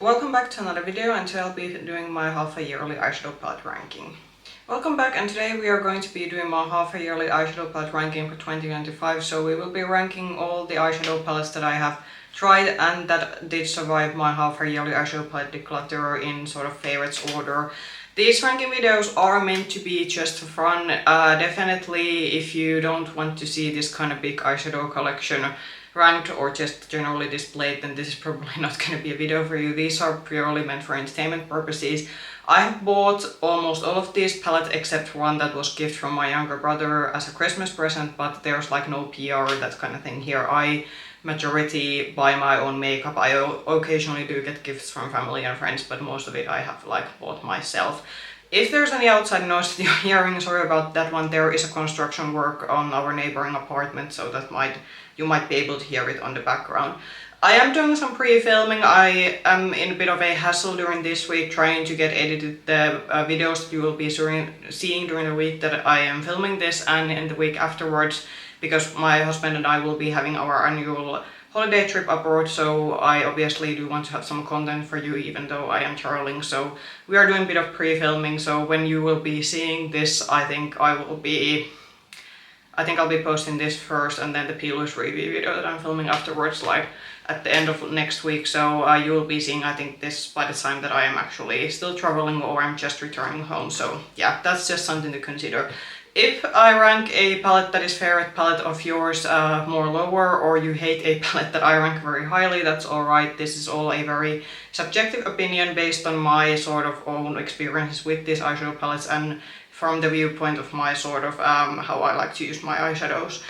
Welcome back to another video, and today I'll be doing my half-a-yearly eyeshadow palette ranking. Welcome back, and today we are going to be doing my half-a-yearly eyeshadow palette ranking for 2025. So we will be ranking all the eyeshadow palettes that I have tried and that did survive my half-a-yearly eyeshadow palette declutter in sort of favorites order. These ranking videos are meant to be just for fun. Definitely if you don't want to see this kind of big eyeshadow collection ranked or just generally displayed, then this is probably not going to be a video for you. These are purely meant for entertainment purposes. I have bought almost all of these palettes except one that was gift from my younger brother as a Christmas present, but there's like no PR or that kind of thing here. I majority buy my own makeup. I occasionally do get gifts from family and friends, but most of it I have like bought myself. If there's any outside noise that you're hearing, sorry about that one. There is a construction work on our neighboring apartment, so that you might be able to hear it on the background. I am doing some pre-filming. I am in a bit of a hassle during this week trying to get edited the videos that you will be seeing during the week that I am filming this and in the week afterwards, because my husband and I will be having our annual holiday trip abroad, so I obviously do want to have some content for you even though I am traveling. So we are doing a bit of pre-filming, so when you will be seeing this, I think I'll be posting this first and then the Peelers review video that I'm filming afterwards, like at the end of next week. So you will be seeing, I think, this by the time that I am actually still traveling or I'm just returning home. So yeah, that's just something to consider. If I rank a palette that is favorite palette of yours more lower, or you hate a palette that I rank very highly, that's alright. This is all a very subjective opinion based on my sort of own experiences with these eyeshadow palettes and from the viewpoint of my sort of how I like to use my eyeshadows.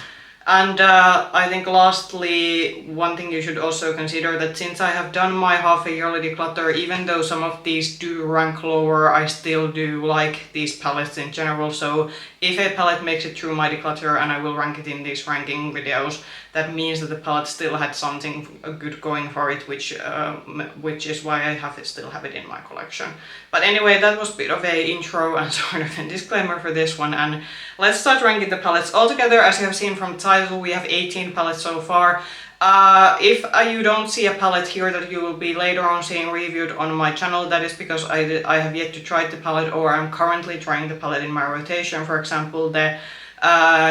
And I think lastly, one thing you should also consider that since I have done my half-a-yearly declutter, even though some of these do rank lower, I still do like these palettes in general. So if a palette makes it through my declutter and I will rank it in these ranking videos, that means that the palette still had something good going for it, which is why I still have it in my collection. But anyway, that was a bit of a intro and sort of a disclaimer for this one, and let's start ranking the palettes. Altogether, as you have seen from the title, we have 18 palettes so far. If you don't see a palette here that you will be later on seeing reviewed on my channel, that is because I have yet to try the palette, or I'm currently trying the palette in my rotation. For example, the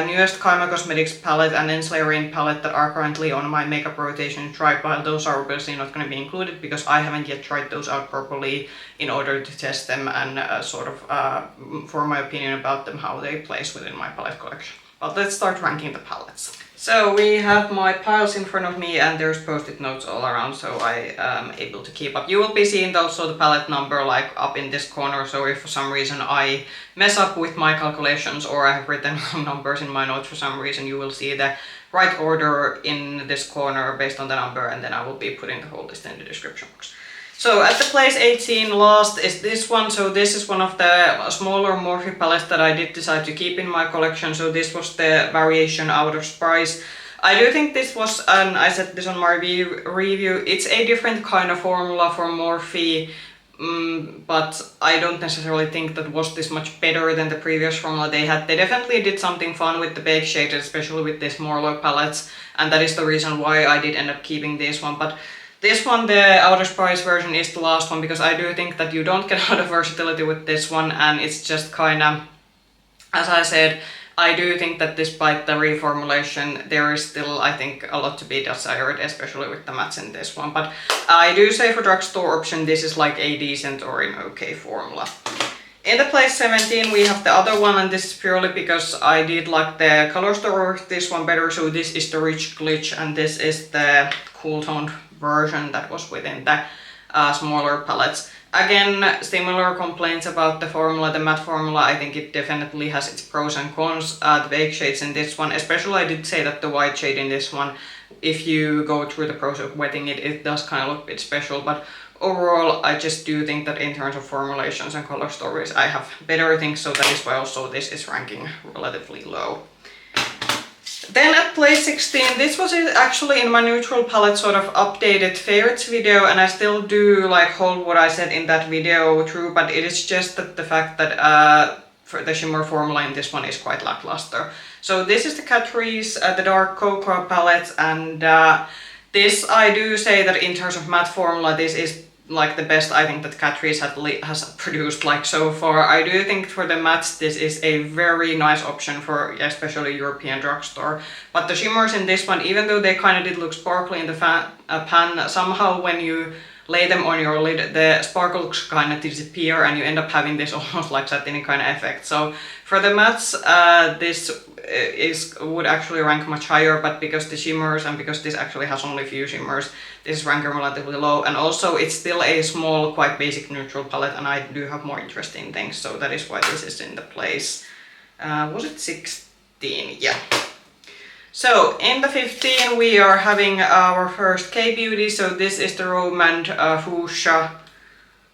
newest Kosmetics palette and then Rain palette that are currently on my makeup rotation tripod. Those are obviously not going to be included because I haven't yet tried those out properly in order to test them and sort of form my opinion about them, how they place within my palette collection. But let's start ranking the palettes. So we have my piles in front of me and there's post-it notes all around, so I am able to keep up. You will be seeing also the palette number like up in this corner, so if for some reason I mess up with my calculations or I have written wrong numbers in my notes for some reason, you will see the right order in this corner based on the number, and then I will be putting the whole list in the description box. So at the place 18 last is this one. So this is one of the smaller Morphe palettes that I did decide to keep in my collection. So this was the variation out of price. I do think this was, and I said this on my review, it's a different kind of formula for Morphe, but I don't necessarily think that was this much better than the previous formula they had. They definitely did something fun with the bake shades, especially with these Morphe palettes, and that is the reason why I did end up keeping this one. But this one, the out of price version, is the last one because I do think that you don't get a lot of versatility with this one, and it's just kind of, as I said, I do think that despite the reformulation, there is still, I think, a lot to be desired, especially with the mattes in this one. But I do say for drugstore option, this is like a decent or an okay formula. In the place 17 we have the other one, and this is purely because I did like the color store of this one better. So this is the Rich Glitch and this is the cool toned version that was within the smaller palettes. Again, similar complaints about the formula, the matte formula. I think it definitely has its pros and cons. The bake shades in this one, especially I did say that the white shade in this one, if you go through the process of wetting it, it does kind of look a bit special, but overall I just do think that in terms of formulations and color stories I have better things, so that is why also this is ranking relatively low. Then at place 16, this was actually in my neutral palette sort of updated favorites video, and I still do like hold what I said in that video true, but it is just that the fact that for the shimmer formula in this one is quite lackluster. So this is the Catrice, the dark cocoa palette, and this I do say that in terms of matte formula, this is like the best I think that Catrice has produced like so far. I do think for the mattes this is a very nice option for especially European drugstore. But the shimmers in this one, even though they kind of did look sparkly in the pan, somehow when you lay them on your lid, the sparkles kind of disappear and you end up having this almost like satiny kind of effect. So for the mattes, this would actually rank much higher, but because the shimmers and because this actually has only few shimmers, this is ranking relatively low. And also it's still a small, quite basic neutral palette, and I do have more interesting things, so that is why this is in the place. Was it 16? Yeah. So in the 15 we are having our first K-beauty, so this is the Rom&nd Fuchsia.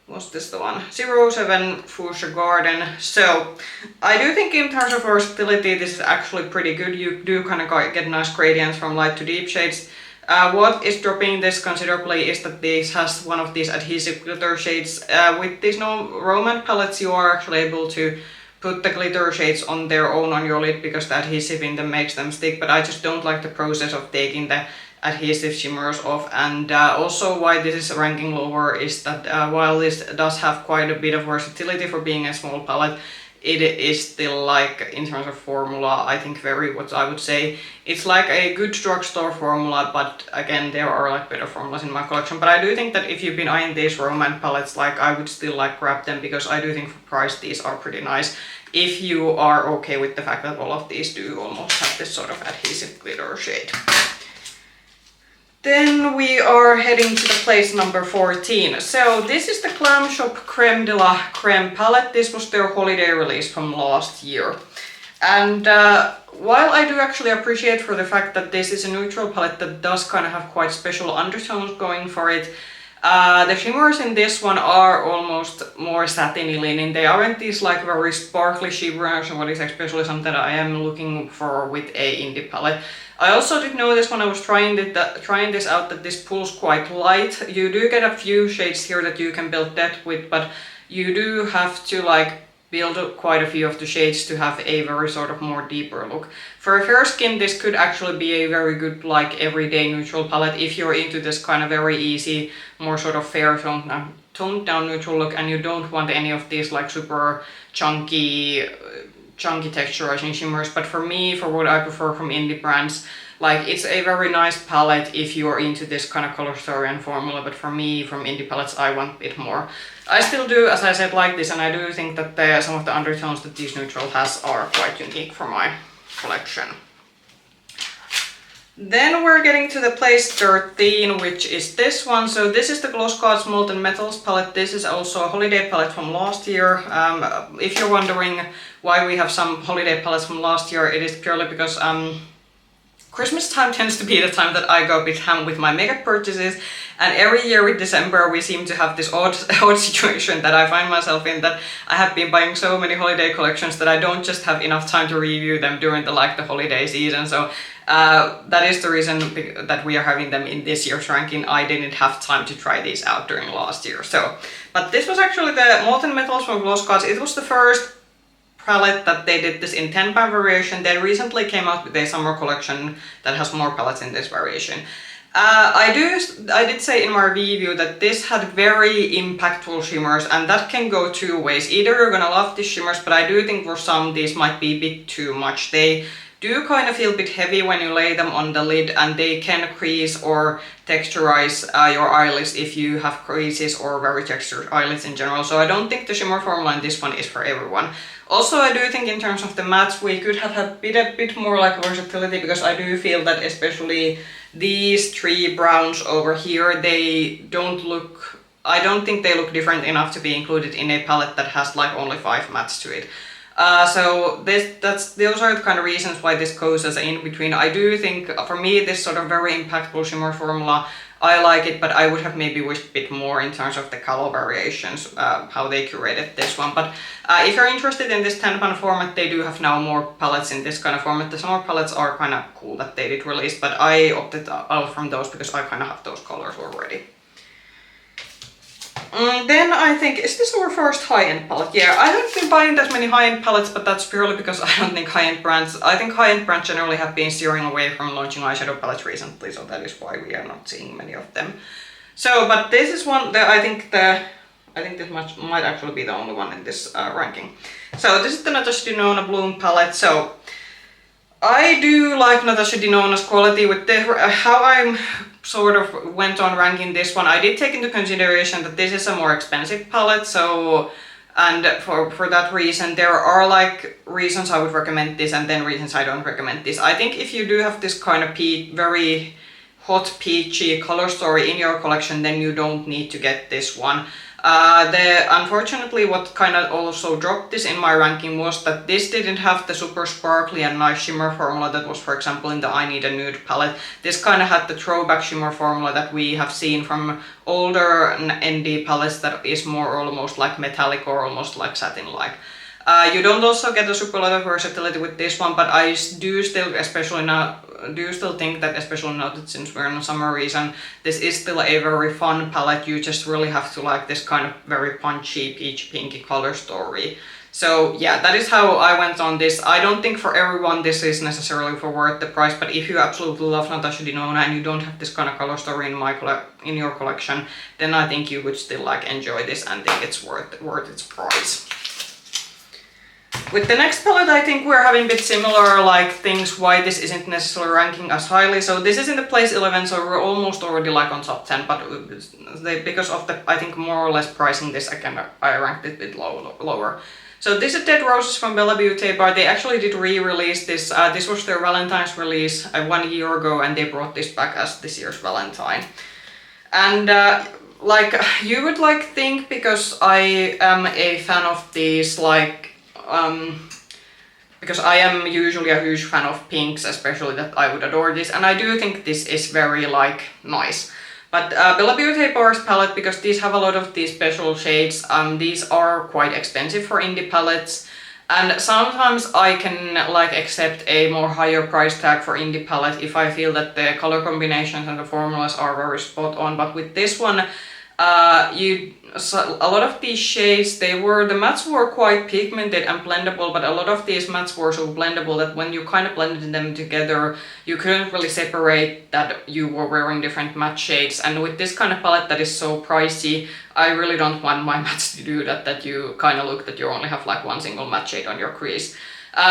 Was this the one? 07 Fuchsia Garden. So I do think in terms of versatility this is actually pretty good. You do kind of get nice gradients from light to deep shades. What is dropping this considerably is that this has one of these adhesive glitter shades. With these Rom&nd palettes you are actually able to put the glitter shades on their own on your lid because the adhesive in them makes them stick, but I just don't like the process of taking the adhesive shimmers off. And also why this is ranking lower is that while this does have quite a bit of versatility for being a small palette, it is still like in terms of formula I think very what I would say it's like a good drugstore formula, but again there are like better formulas in my collection. But I do think that if you've been eyeing these Rom&nd palettes, like I would still like grab them because I do think for price these are pretty nice if you are okay with the fact that all of these do almost have this sort of adhesive glitter shade. Then we are heading to the place number 14. So this is the Glamshop Creme de la Creme palette. This was their holiday release from last year. And while I do actually appreciate for the fact that this is a neutral palette that does kind of have quite special undertones going for it, the shimmers in this one are almost more satiny leaning. They aren't these like very sparkly shimmers, what is especially something that I am looking for with a indie palette. I also did notice when I was trying this out that this pulls quite light. You do get a few shades here that you can build depth with, but you do have to like build up quite a few of the shades to have a very sort of more deeper look. For fair skin this could actually be a very good like everyday neutral palette if you're into this kind of very easy, more sort of fair toned down neutral look and you don't want any of these like super chunky texturizing shimmers. But for me, for what I prefer from indie brands, like it's a very nice palette if you are into this kind of color story and formula, but for me, from indie palettes, I want a bit more. I still do, as I said, like this, and I do think that some of the undertones that this neutral has are quite unique for my collection. Then we're getting to the place 13, which is this one. So this is the Glossgods Molten Metals palette. This is also a holiday palette from last year. If you're wondering why we have some holiday palettes from last year, it is purely because Christmas time tends to be the time that I go a bit ham with my makeup purchases, and every year with December we seem to have this odd situation that I find myself in, that I have been buying so many holiday collections that I don't just have enough time to review them during the holiday season. So that is the reason that we are having them in this year's ranking. I didn't have time to try these out during last year. But this was actually the Molten Metals from Glossgods. It was the first palette that they did this in 10-pan variation. They recently came out with a summer collection that has more palettes in this variation. I did say in my review that this had very impactful shimmers, and that can go two ways. Either you're gonna love these shimmers, but I do think for some these might be a bit too much. They do kind of feel a bit heavy when you lay them on the lid, and they can crease or texturize your eyelids if you have creases or very textured eyelids in general. So I don't think the shimmer formula in this one is for everyone. Also, I do think in terms of the mattes we could have a bit more like versatility, because I do feel that especially these three browns over here, I don't think they look different enough to be included in a palette that has like only 5 mattes to it. So those are the kind of reasons why this goes as an in-between. I do think for me this sort of very impactful shimmer formula, I like it, but I would have maybe wished a bit more in terms of the color variations, how they curated this one. But if you're interested in this 10-pan format, they do have now more palettes in this kind of format. The summer palettes are kind of cool that they did release, but I opted out from those because I kind of have those colors already. Then I think, is this our first high-end palette? Yeah, I haven't been buying that many high-end palettes, but that's purely because I don't think high-end brands generally have been steering away from launching eyeshadow palettes recently, so that is why we are not seeing many of them. So, but this is one that I think this might actually be the only one in this ranking. So this is the Natasha Denona Bloom palette. So I do like Natasha Denona's quality with the, how I'm sort of went on ranking this one. I did take into consideration that this is a more expensive palette, so, and for that reason there are like reasons I would recommend this and then reasons I don't recommend this. I think if you do have this kind of very hot peachy color story in your collection, then you don't need to get this one. Unfortunately, what kind of also dropped this in my ranking was that this didn't have the super sparkly and nice shimmer formula that was, for example, in the I Need a Nude palette. This kind of had the throwback shimmer formula that we have seen from older ND palettes that is more almost like metallic or almost like satin-like. You don't also get a super lot of versatility with this one, but I do still, especially now, think that especially now that since we're in a summer season, this is still a very fun palette. You just really have to like this kind of very punchy peach pinky color story. So yeah, that is how I went on this. I don't think for everyone this is necessarily for worth the price, but if you absolutely love Natasha Denona and you don't have this kind of color story in your collection, then I think you would still like enjoy this and think it's worth its price. With the next palette, I think we're having a bit similar like things why this isn't necessarily ranking as highly. So this is in the place 11, so we're almost already like on top 10, but because of the, I think more or less pricing this, I ranked it a bit lower. So this is Dead Roses from bellabeautébar. They actually did re-release this. This was their Valentine's release 1 year ago, and they brought this back as this year's Valentine. And like you would like think, because I am a fan of these like because I am usually a huge fan of pinks, especially, that I would adore this, and I do think this is very like nice. But bellabeautébar's palette, because these have a lot of these special shades, these are quite expensive for indie palettes, and sometimes I can like accept a more higher price tag for indie palette if I feel that the color combinations and the formulas are very spot on. But with this one, a lot of these shades, the mattes were quite pigmented and blendable, but a lot of these mattes were so blendable that when you kind of blended them together, you couldn't really separate that you were wearing different matte shades. And with this kind of palette that is so pricey, I really don't want my mattes to do that you kind of look that you only have like one single matte shade on your crease.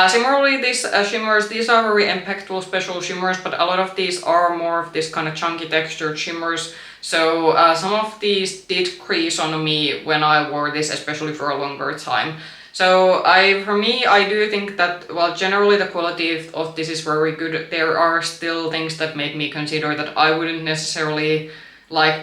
Similarly, these shimmers, these are very impactful special shimmers, but a lot of these are more of this kind of chunky textured shimmers. So some of these did crease on me when I wore this, especially for a longer time. So for me, I do think that, well, generally the quality of this is very good. There are still things that make me consider that I wouldn't necessarily like,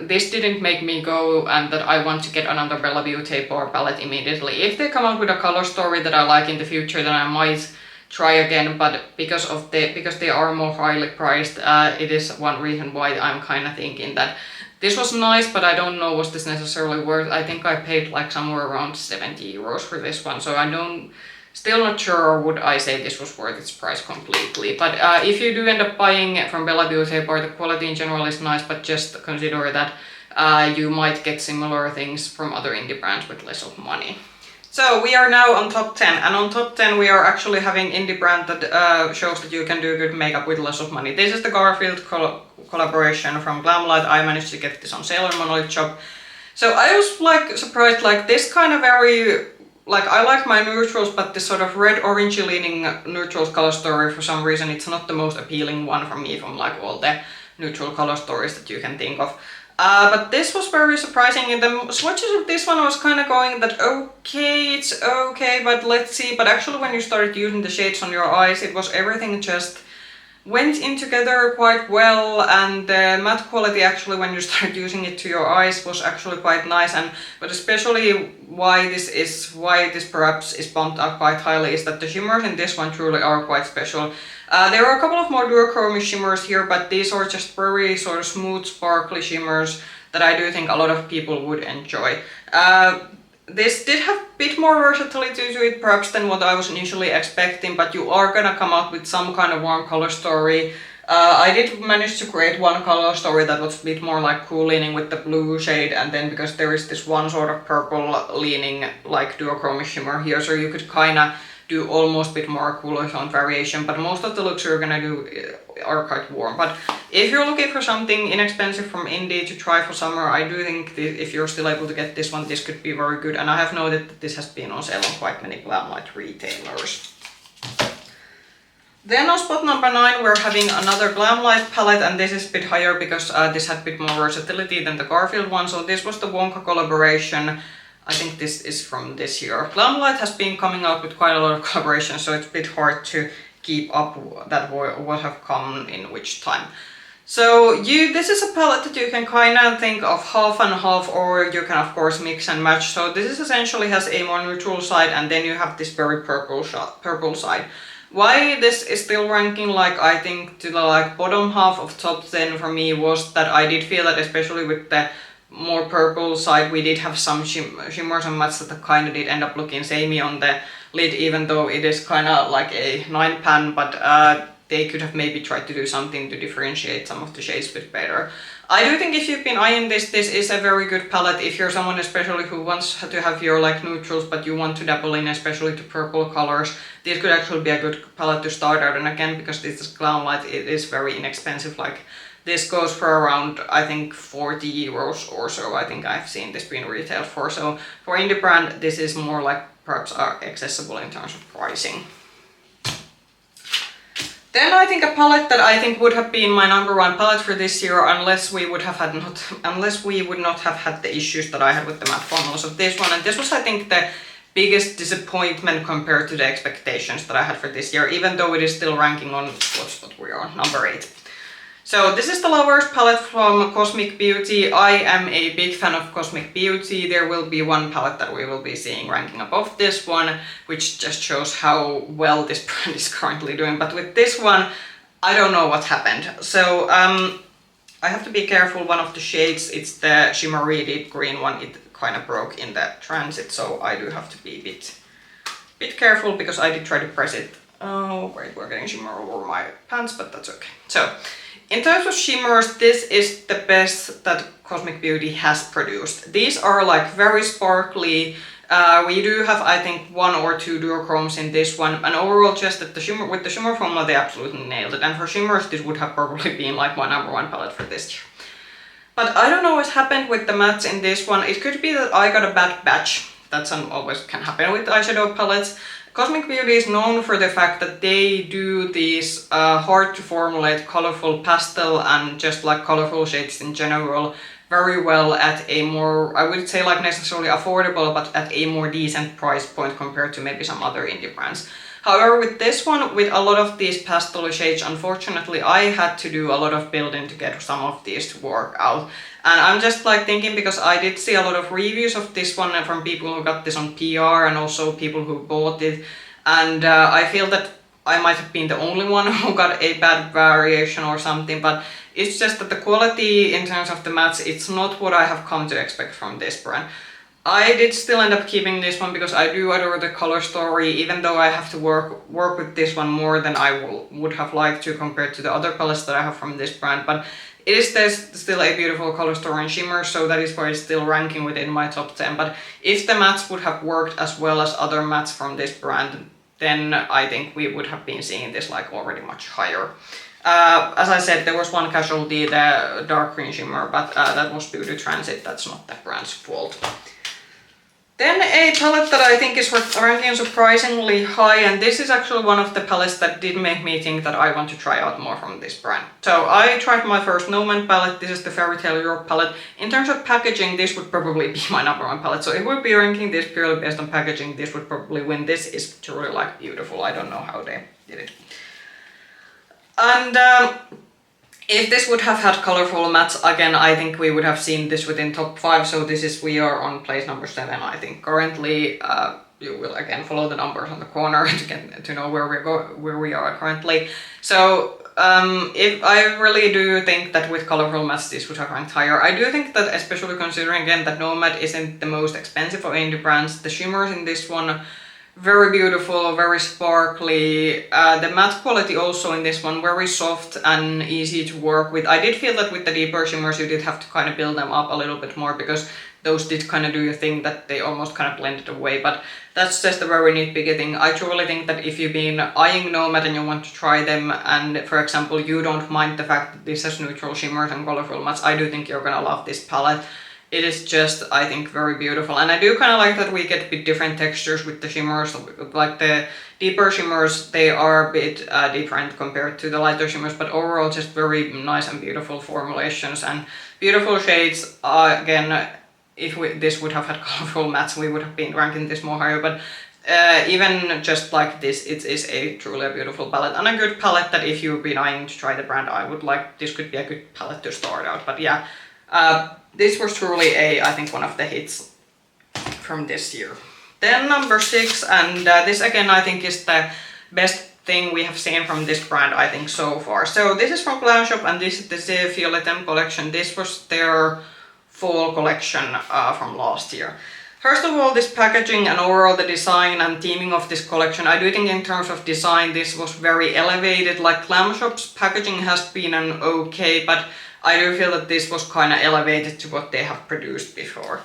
this didn't make me go and that I want to get another bellabeautébar palette immediately. If they come out with a color story that I like in the future, then I might try again, but because they are more highly priced, it is one reason why I'm kind of thinking that this was nice, but I don't know was this necessarily worth. I think I paid like somewhere around 70 euros for this one, so still not sure would I say this was worth its price completely. But if you do end up buying it from bellabeautébar, the quality in general is nice, but just consider that you might get similar things from other indie brands with less of money. So we are now on top 10, and on top 10 we are actually having indie brand that shows that you can do good makeup with less of money. This is the Garfield collaboration from Glamlite. I managed to get this on sale on Monolith Shop. So I was like surprised, like this kind of very, like I like my neutrals, but this sort of red-orangey leaning neutrals color story, for some reason it's not the most appealing one for me from like all the neutral color stories that you can think of. But this was very surprising. In the swatches of this one I was kind of going that okay, it's okay, but let's see. But actually when you started using the shades on your eyes, it was everything just went in together quite well, and the matte quality actually when you start using it to your eyes was actually quite nice. But especially why this perhaps is bumped up quite highly is that the shimmers in this one truly are quite special. There are a couple of more duochrome shimmers here, but these are just very sort of smooth, sparkly shimmers that I do think a lot of people would enjoy. This did have a bit more versatility to it perhaps than what I was initially expecting, but you are gonna come out with some kind of warm color story. I did manage to create one color story that was a bit more like cool leaning with the blue shade, and then because there is this one sort of purple leaning like duochrome shimmer here, so you could kind of do almost a bit more cooler tone variation, but most of the looks you're gonna do are quite warm. But if you're looking for something inexpensive from indie to try for summer, I do think if you're still able to get this one, this could be very good. And I have noted that this has been on sale on quite many Glamlite retailers. Then on spot number 9 we're having another Glamlite palette, and this is a bit higher because this had a bit more versatility than the Garfield one. So this was the Wonka collaboration. I think this is from this year. Glamlite has been coming out with quite a lot of collaborations, so it's a bit hard to keep up that what have come in which time. So this is a palette that you can kind of think of half and half, or you can of course mix and match. So this is essentially has a more neutral side, and then you have this very purple side. Why this is still ranking like I think to the like bottom half of top 10 for me was that I did feel that especially with the more purple side we did have some shimmers and mattes that kind of did end up looking samey on the lid, even though it is kind of like a 9 pan, but they could have maybe tried to do something to differentiate some of the shades a bit better. I do think if you've been eyeing this is a very good palette if you're someone especially who wants to have your like neutrals but you want to dabble in especially to purple colors. This could actually be a good palette to start out, and again because this is Glamlite it is very inexpensive. Like this goes for around I think 40 euros or so. I think I've seen this being retailed for, so for indie brand this is more like perhaps accessible in terms of pricing. Then I think a palette that I think would have been my #1 palette for this year unless we would not have had the issues that I had with the matte formulas of this one, and this was I think the biggest disappointment compared to the expectations that I had for this year, even though it is still ranking on what spot we are on, number 8. So this is the Lovers palette from Cosmic Beauty. I am a big fan of Cosmic Beauty. There will be one palette that we will be seeing ranking above this one, which just shows how well this brand is currently doing. But with this one, I don't know what happened. So I have to be careful. One of the shades, it's the shimmery deep green one. It kind of broke in the transit, so I do have to be a bit careful because I did try to press it. Oh wait, we're getting shimmer over my pants, but that's okay. So in terms of shimmers, this is the best that Cosmic Beauty has produced. These are like very sparkly. We do have I think 1 or 2 duochromes in this one, and overall just that with the shimmer formula they absolutely nailed it. And for shimmers this would have probably been like my #1 palette for this year. But I don't know what happened with the mattes in this one. It could be that I got a bad batch. That's always can happen with eyeshadow palettes. Cosmic Beauty is known for the fact that they do these hard to formulate colorful pastel and just like colorful shades in general very well at a more, I wouldn't say like necessarily affordable, but at a more decent price point compared to maybe some other indie brands. However, with this one, with a lot of these pastel shades, unfortunately I had to do a lot of building to get some of these to work out. And I'm just like thinking, because I did see a lot of reviews of this one from people who got this on PR and also people who bought it. And I feel that I might have been the only one who got a bad variation or something, but it's just that the quality in terms of the mattes, it's not what I have come to expect from this brand. I did still end up keeping this one because I do adore the color story, even though I have to work with this one more than I would have liked to compared to the other palettes that I have from this brand. But it is still a beautiful color story and shimmer, so that is why it's still ranking within my top 10. But if the mattes would have worked as well as other mattes from this brand, then I think we would have been seeing this like already much higher. As I said, there was one casualty, the dark green shimmer, but that was due to transit. That's not the brand's fault. Then a palette that I think is ranking surprisingly high, and this is actually one of the palettes that did make me think that I want to try out more from this brand. So I tried my first Nomad palette. This is the Fairy Tale Europe palette. In terms of packaging, this would probably be my #1 palette. So if we'd be ranking this purely based on packaging, this would probably win. This is truly like beautiful. I don't know how they did it. And if this would have had colorful mattes, again, I think we would have seen this within top 5. So we are on place number 7, I think. Currently, you will again follow the numbers on the corner to get to know where we are currently. So if I really do think that with colorful mattes, this would have ranked higher. I do think that, especially considering again that Nomad isn't the most expensive of indie brands, the shimmers in this one, very beautiful, very sparkly. The matte quality also in this one, very soft and easy to work with. I did feel that with the deeper shimmers you did have to kind of build them up a little bit more, because those did kind of do a thing that they almost kind of blended away, but that's just a very nitpicky thing. I truly think that if you've been eyeing Nomad and you want to try them, and for example you don't mind the fact that this has neutral shimmers and colorful mattes, I do think you're gonna love this palette. It is just, I think, very beautiful, and I do kind of like that we get a bit different textures with the shimmers. Like the deeper shimmers, they are a bit different compared to the lighter shimmers, but overall just very nice and beautiful formulations and beautiful shades. Again, if this would have had colorful mattes, we would have been ranking this more higher, but even just like this, it is a truly a beautiful palette, and a good palette that if you've been eyeing to try the brand, I would like, this could be a good palette to start out. But yeah, this was truly I think one of the hits from this year. Then number 6, and this again I think is the best thing we have seen from this brand, I think, so far. So this is from Glamshop, and this is the Z FIOLETEM collection. This was their fall collection from last year. First of all, this packaging and overall the design and theming of this collection, I do think in terms of design this was very elevated. Like Glamshop's packaging has been an okay, but I do feel that this was kind of elevated to what they have produced before.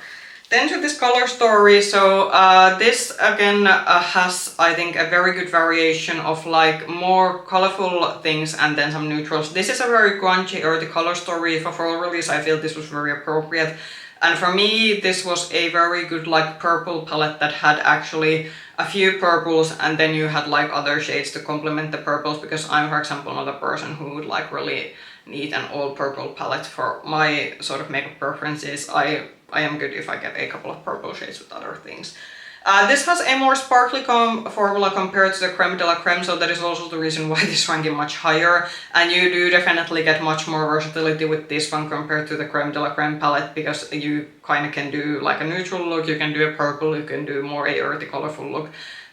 Then to this color story, so this again has, I think, a very good variation of like more colorful things and then some neutrals. This is a very grungy earthy color story. For fall release, I feel this was very appropriate. And for me, this was a very good like purple palette that had actually a few purples, and then you had like other shades to complement the purples, because I'm, for example, not a person who would like really need an all purple palette for my sort of makeup preferences. I am good if I get a couple of purple shades with other things. This has a more sparkly formula compared to the Creme de la Creme, so that is also the reason why this ranking much higher. And you do definitely get much more versatility with this one compared to the Creme de la Creme palette, because you kind of can do like a neutral look, you can do a purple, you can do more a earthy colorful look.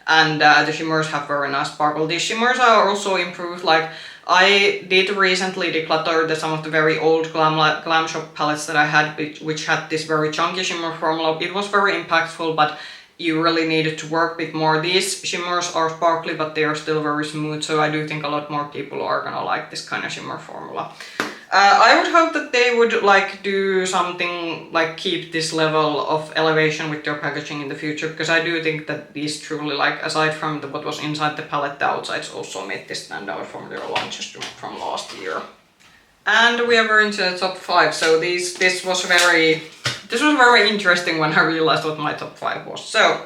And the shimmers have very nice sparkle. These shimmers are also improved. Like I did recently declutter some of the very old Glamshop palettes that I had, which had this very chunky shimmer formula. It was very impactful, but you really needed to work a bit more. These shimmers are sparkly, but they are still very smooth, so I do think a lot more people are gonna like this kind of shimmer formula. I would hope that they would like do something like keep this level of elevation with their packaging in the future, because I do think that these truly, like aside from what was inside the palette, the outsides also made this stand out from their launches from last year. And we are going to the top 5. So this was very interesting when I realized what my top 5 was. So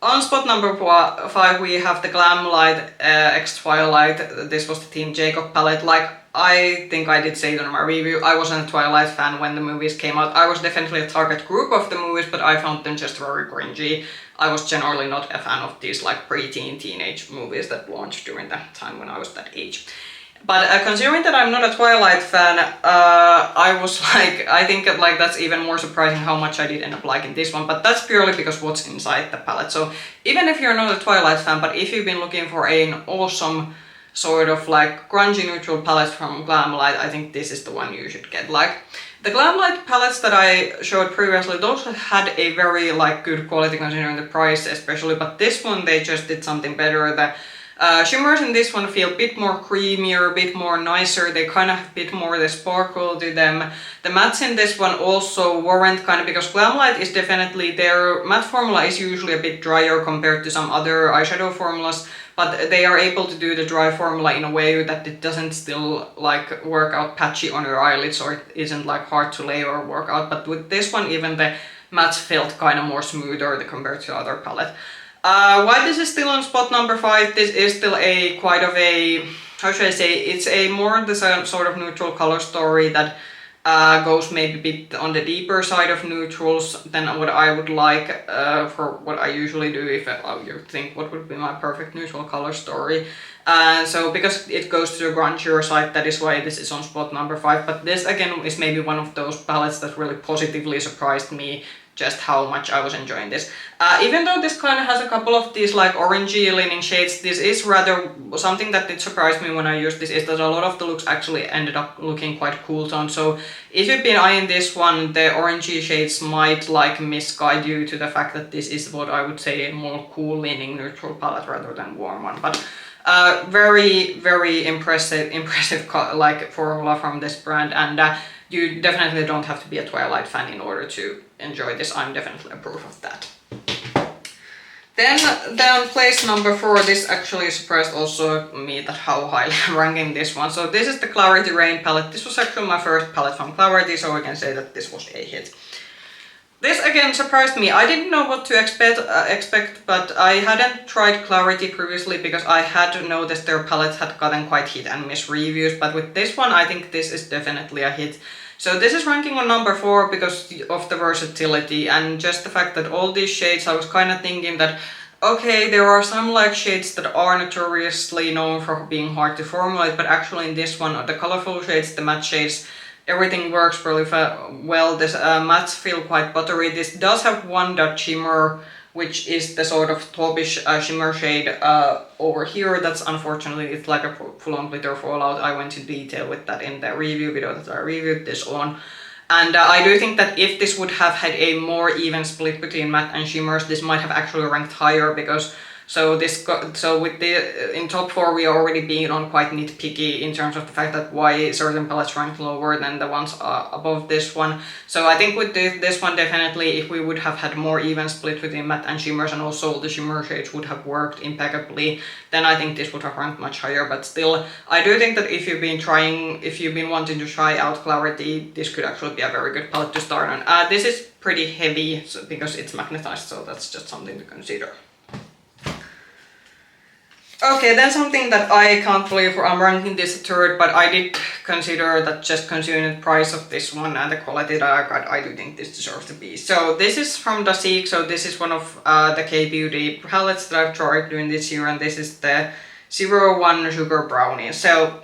on spot number 5 we have the Glamlite x Twilight. This was the Team Jacob palette. Like I think I did say it on my review, I wasn't a Twilight fan when the movies came out. I was definitely a target group of the movies, but I found them just very cringy. I was generally not a fan of these like pre-teen teenage movies that launched during that time when I was that age. But considering that I'm not a Twilight fan, I was like, I think like that's even more surprising how much I did end up liking this one, but that's purely because what's inside the palette. So even if you're not a Twilight fan, but if you've been looking for an awesome sort of like grungy neutral palette from Glamlite, I think this is the one you should get. Like the Glamlite palettes that I showed previously, those had a very like good quality considering the price especially, but this one they just did something better. The shimmers in this one feel a bit more creamier, a bit more nicer, they kind of have a bit more the sparkle to them. The mattes in this one also warrant kind of, because Glamlite is definitely, their matte formula is usually a bit drier compared to some other eyeshadow formulas, but they are able to do the dry formula in a way that it doesn't still like work out patchy on your eyelids, or it isn't like hard to lay or work out. But with this one even the mattes felt kind of more smoother compared to other palette. Why this is still on spot number 5, this is still a quite of a, how should I say, it's a more the sort of neutral color story that goes maybe a bit on the deeper side of neutrals than what I would like for what I usually do if you think what would be my perfect neutral color story. So because it goes to the grungier side, that is why this is on spot number 5, but this again is maybe one of those palettes that really positively surprised me just how much I was enjoying this. Even though this kind of has a couple of these like orangey leaning shades, this is rather something that did surprise me when I used this, is that a lot of the looks actually ended up looking quite cool tone. So if you've been eyeing this one, the orangey shades might like misguide you to the fact that this is what I would say a more cool leaning neutral palette rather than warm one. But very impressive like formula from this brand, and you definitely don't have to be a Twilight fan in order to enjoy this. I'm definitely a proof of that. Then down place number 4, this actually surprised also me that how highly I'm ranking this one. So this is the Klarity Rain palette. This was actually my first palette from Klarity, so I can say that this was a hit. This again surprised me. I didn't know what to expect, but I hadn't tried Klarity previously because I had noticed their palettes had gotten quite hit and miss reviews, but with this one I think this is definitely a hit. So this is ranking on number 4 because of the versatility and just the fact that all these shades, I was kind of thinking that okay, there are some like shades that are notoriously known for being hard to formulate, but actually in this one, the colorful shades, the matte shades, everything works really well. This mattes feel quite buttery. This does have one dot shimmer, which is the sort of taupish shimmer shade over here. That's unfortunately, it's like a full-on glitter fallout. I went into detail with that in the review video that I reviewed this on. And I do think that if this would have had a more even split between matte and shimmers, this might have actually ranked higher because so with the in top 4 we are already being on quite nitpicky in terms of the fact that why certain palettes rank lower than the ones above this one. So I think with this one definitely, if we would have had more even split between matte and shimmers and also the shimmer shades would have worked impeccably, then I think this would have ranked much higher. But still, I do think that if you've been wanting to try out Klarity, this could actually be a very good palette to start on. This is pretty heavy because it's magnetized, so that's just something to consider. Okay, then something that I can't believe I'm ranking this third, but I did consider that just considering the price of this one and the quality that I got, I do think this deserves to be. So this is from Dasique, so this is one of the K-Beauty palettes that I've tried doing this year, and this is the 01 Sugar Brownie. So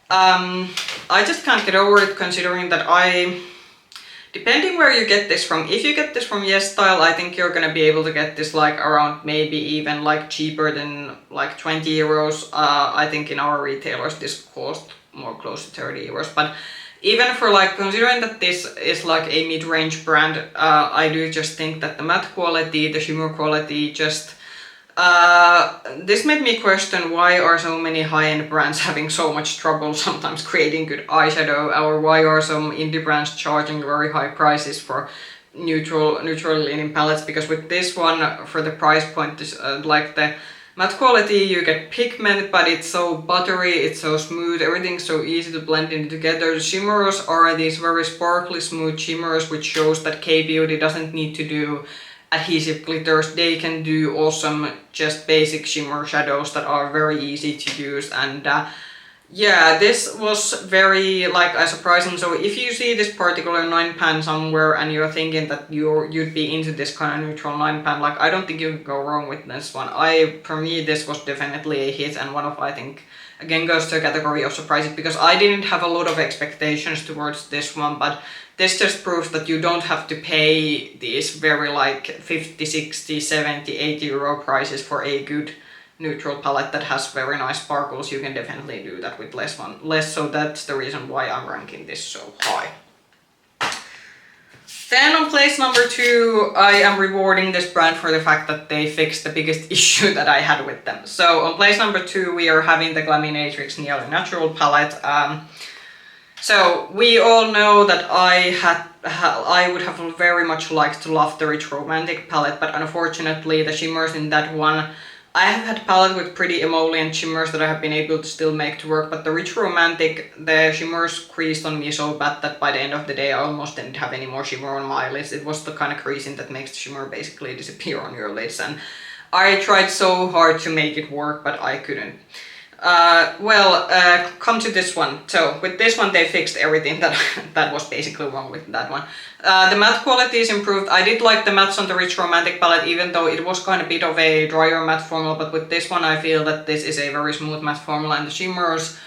I just can't get over it considering that depending where you get this from, if you get this from YesStyle, I think you're gonna be able to get this like around maybe even like cheaper than like 20 euros. I think in our retailers this cost more close to 30 euros. But even for like considering that this is like a mid-range brand, I do just think that the matte quality, the shimmer quality, just this made me question why are so many high-end brands having so much trouble sometimes creating good eyeshadow, or why are some indie brands charging very high prices for neutral leaning palettes. Because with this one, for the price point, this, like the matte quality, you get pigment, but it's so buttery, it's so smooth, everything's so easy to blend in together. The shimmers are these very sparkly smooth shimmers, which shows that K-Beauty doesn't need to do adhesive glitters. They can do awesome just basic shimmer shadows that are very easy to use. And yeah, this was very like surprising. So if you see this particular 9 pan somewhere and you're thinking that you'd be into this kind of neutral 9 pan, like I don't think you can go wrong with this one. For me this was definitely a hit, and one of, I think, again goes to a category of surprises because I didn't have a lot of expectations towards this one, but this just proves that you don't have to pay these very like 50, 60, 70, 80 euro prices for a good neutral palette that has very nice sparkles. You can definitely do that with less. So that's the reason why I'm ranking this so high. Then on place number 2, I am rewarding this brand for the fact that they fixed the biggest issue that I had with them. So on place number 2, we are having the Glaminatrix Nearly Natural palette. So we all know that I would have very much liked to love the Rich Romantic palette, but unfortunately the shimmers in that one, I have had palette with pretty emollient shimmers that I have been able to still make to work, but the Rich Romantic, the shimmers creased on me so bad that by the end of the day I almost didn't have any more shimmer on my lids. It was the kind of creasing that makes the shimmer basically disappear on your lids, and I tried so hard to make it work, but I couldn't. Come to this one. So with this one they fixed everything that was basically wrong with that one. The matte quality is improved. I did like the mattes on the Rich Romantic palette, even though it was kind of a bit of a drier matte formula, but with this one I feel that this is a very smooth matte formula, and the shimmers,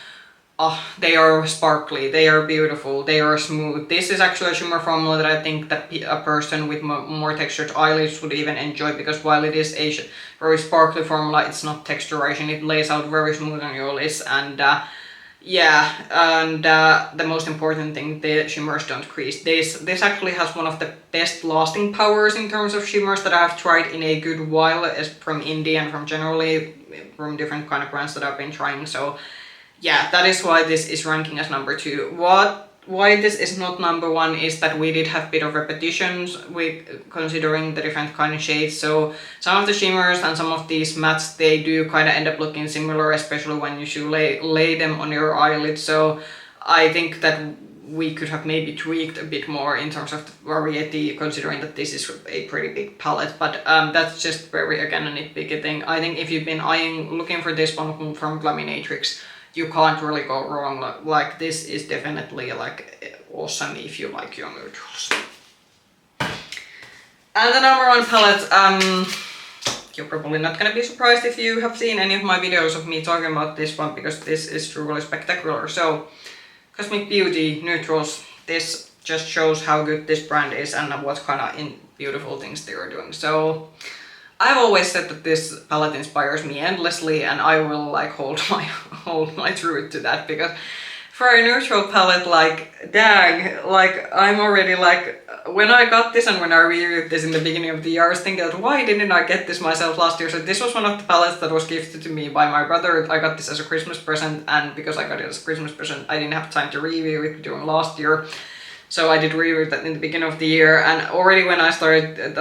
they are sparkly, they are beautiful, they are smooth. This is actually a shimmer formula that I think that a person with more textured eyelids would even enjoy, because while it is a very sparkly formula, it's not texturation, it lays out very smooth on your lids, and the most important thing, the shimmers don't crease. This actually has one of the best lasting powers in terms of shimmers that I've tried in a good while, as from indie and from generally from different kind of brands that I've been trying. So yeah, that is why this is ranking as number 2. What why this is not number one is that we did have a bit of repetitions with considering the different kind of shades. So some of the shimmers and some of these mattes, they do kind of end up looking similar, especially when you should lay them on your eyelid. So I think that we could have maybe tweaked a bit more in terms of the variety, considering that this is a pretty big palette, but that's just very, again, a nitpicky thing. I think if you've been looking for this one from Glaminatrix, you can't really go wrong. Like this is definitely like awesome if you like your neutrals. And the number one palette, you're probably not gonna be surprised if you have seen any of my videos of me talking about this one, because this is truly spectacular. So Cosmic Beauty Neutrals, this just shows how good this brand is and what kind of beautiful things they are doing. So I've always said that this palette inspires me endlessly, and I will like hold my truth to that, because for a neutral palette, like dang, like I'm already like, when I got this and when I reviewed this in the beginning of the year, I was thinking that why didn't I get this myself last year? So this was one of the palettes that was gifted to me by my brother. I got this as a Christmas present, and because I got it as a Christmas present, I didn't have time to review it during last year. So I did review that in the beginning of the year, and already when I started,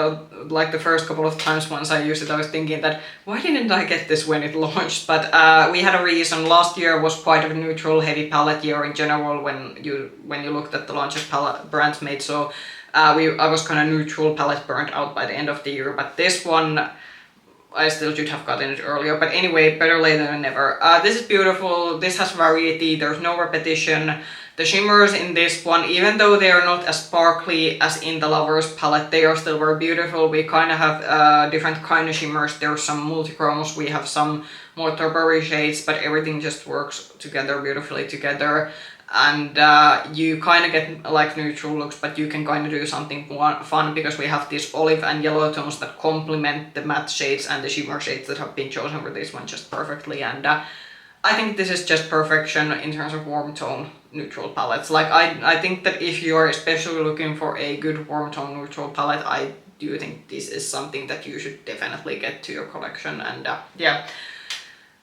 like the first couple of times once I used it, I was thinking that why didn't I get this when it launched? But we had a reason. Last year was quite a neutral heavy palette year in general when you looked at the launches palette brands made. So I was kind of neutral palette burnt out by the end of the year, but this one I still should have gotten it earlier. But anyway, better later than never. This is beautiful. This has variety. There's no repetition. The shimmers in this one, even though they are not as sparkly as in the Lovers palette, they are still very beautiful. We kind of have different kind of shimmers. There's some multi-chromes, we have some more taupery shades, but everything just works together beautifully together. And you kind of get like neutral looks, but you can kind of do something fun, because we have these olive and yellow tones that complement the matte shades and the shimmer shades that have been chosen for this one just perfectly. And I think this is just perfection in terms of warm tone neutral palettes. Like I think that if you're especially looking for a good warm tone neutral palette, I do think this is something that you should definitely get to your collection. And yeah,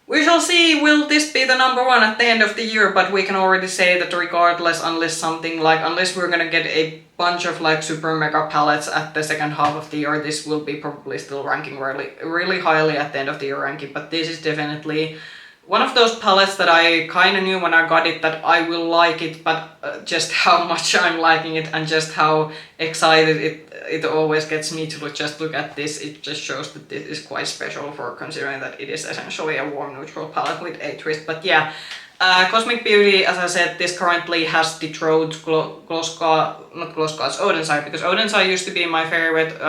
we shall see, will this be the number one at the end of the year, but we can already say that regardless, unless we're gonna get a bunch of like super mega palettes at the second half of the year, this will be probably still ranking really highly at the end of the year ranking. But this is definitely one of those palettes that I kind of knew when I got it that I will like it, but just how much I'm liking it and just how excited it always gets me to just look at this. It just shows that this is quite special, for considering that it is essentially a warm neutral palette with a twist. But yeah, Cosmic Beauty, as I said, this currently has the Odensai, because Odensai used to be my favorite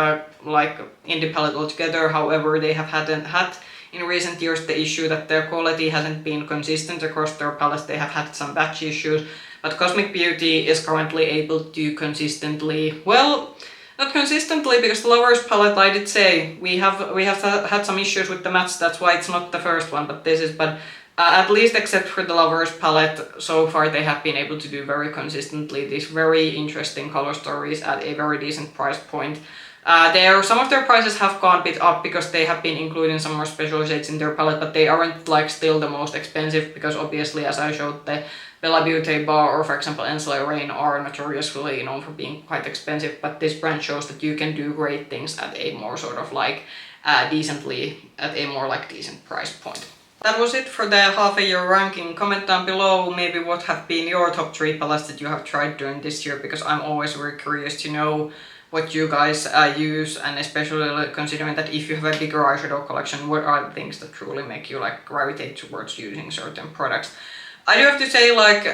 like indie palette altogether. However, they have had in recent years the issue that their quality hasn't been consistent across their palettes. They have had some batch issues, but Cosmic Beauty is currently able to consistently, well, not consistently, because the Lovers palette, I did say, we have had some issues with the mattes, that's why it's not the first one, but this is, at least except for the Lovers palette, so far they have been able to do very consistently these very interesting color stories at a very decent price point. Some of their prices have gone a bit up because they have been including some more special shades in their palette, but they aren't like still the most expensive, because obviously, as I showed, the bellabeautébar or for example Ensoleil Rain are notoriously known for being quite expensive, but this brand shows that you can do great things at a more sort of like decent price point. That was it for the half a year ranking. Comment down below maybe what have been your top 3 palettes that you have tried during this year, because I'm always very curious to know what you guys use, and especially considering that if you have a bigger eyeshadow collection, what are the things that truly make you like gravitate towards using certain products. I do have to say, like,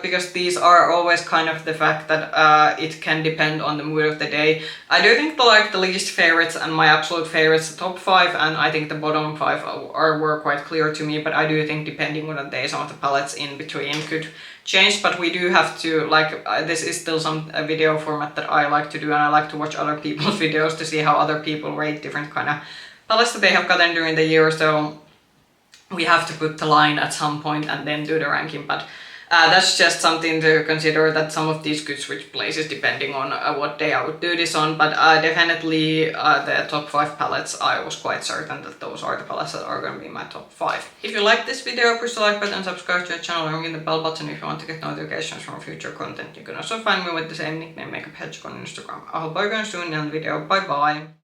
because these are always kind of the fact that it can depend on the mood of the day. I do think the least favorites and my absolute favorites, the top 5 and I think the bottom 5 were quite clear to me, but I do think depending on the day, some of the palettes in between could change. But we do have to, like, this is still a video format that I like to do, and I like to watch other people's videos to see how other people rate different kind of palettes that they have gotten during the year. So we have to put the line at some point and then do the ranking. But That's just something to consider, that some of these could switch places depending on what day I would do this on, but definitely the top 5 palettes, I was quite certain that those are the palettes that are going to be my top 5. If you like this video, push the like button and subscribe to the channel and ring the bell button if you want to get notifications from future content. You can also find me with the same nickname, Makeup Hedgehog, on Instagram. I hope you're going to soon in the video. Bye bye!